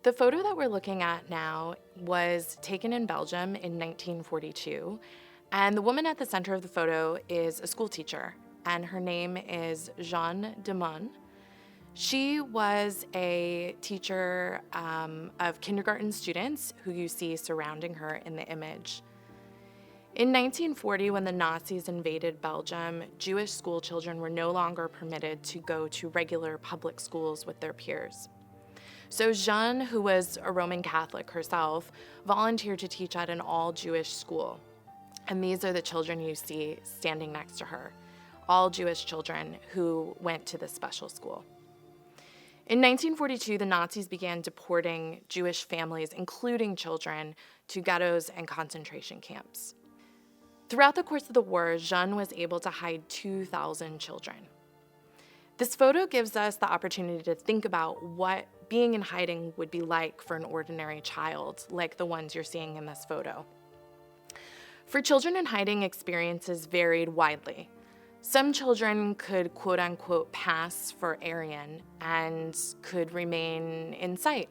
The photo that we're looking at now was taken in Belgium in 1942, and the woman at the center of the photo is a school teacher, and her name is Jeanne Daaman. She was a teacher of kindergarten students who you see surrounding her in the image. In 1940, when the Nazis invaded Belgium, Jewish school children were no longer permitted to go to regular public schools with their peers. So Jeanne, who was a Roman Catholic herself, volunteered to teach at an all-Jewish school. And these are the children you see standing next to her, all Jewish children who went to this special school. In 1942, the Nazis began deporting Jewish families, including children, to ghettos and concentration camps. Throughout the course of the war, Jeanne was able to hide 2,000 children. This photo gives us the opportunity to think about what being in hiding would be like for an ordinary child, like the ones you're seeing in this photo. For children in hiding, experiences varied widely. Some children could quote-unquote pass for Aryan and could remain in sight.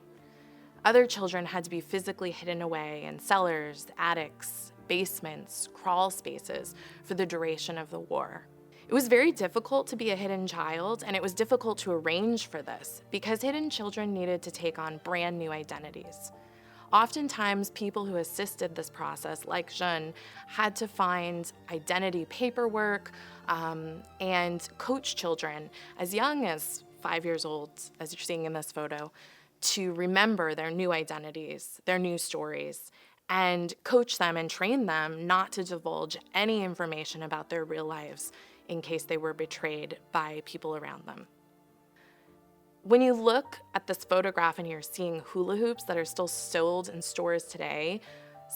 Other children had to be physically hidden away in cellars, attics, basements, crawl spaces for the duration of the war. It was very difficult to be a hidden child, and it was difficult to arrange for this because hidden children needed to take on brand new identities. Oftentimes, people who assisted this process, like Jeanne, had to find identity paperwork and coach children as young as 5 years old, as you're seeing in this photo, to remember their new identities, their new stories, and coach them and train them not to divulge any information about their real lives in case they were betrayed by people around them. When you look at this photograph and you're seeing hula hoops that are still sold in stores today,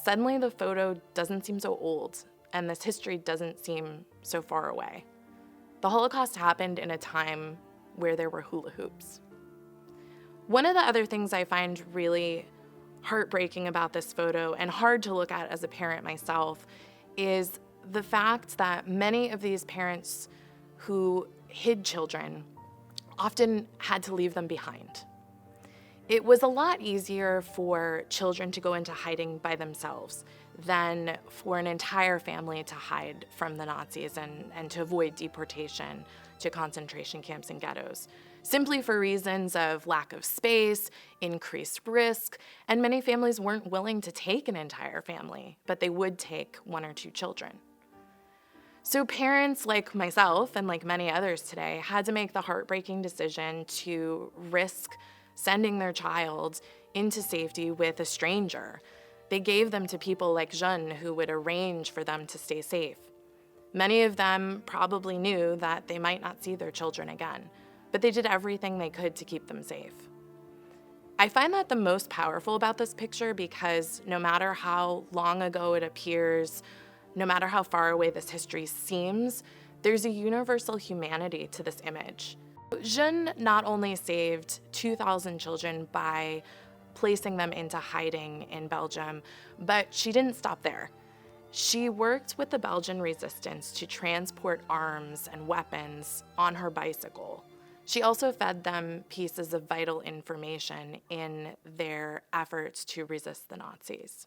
suddenly the photo doesn't seem so old, and this history doesn't seem so far away. The Holocaust happened in a time where there were hula hoops. One of the other things I find really heartbreaking about this photo, and hard to look at as a parent myself, is the fact that many of these parents who hid children often had to leave them behind. It was a lot easier for children to go into hiding by themselves than for an entire family to hide from the Nazis and to avoid deportation to concentration camps and ghettos, simply for reasons of lack of space, increased risk, and many families weren't willing to take an entire family, but they would take 1 or 2 children. So parents like myself and like many others today had to make the heartbreaking decision to risk sending their child into safety with a stranger. They gave them to people like Jeanne who would arrange for them to stay safe. Many of them probably knew that they might not see their children again, but they did everything they could to keep them safe. I find that the most powerful about this picture because no matter how long ago it appears, no matter how far away this history seems, there's a universal humanity to this image. Jeanne not only saved 2,000 children by placing them into hiding in Belgium, but she didn't stop there. She worked with the Belgian resistance to transport arms and weapons on her bicycle. She also fed them pieces of vital information in their efforts to resist the Nazis.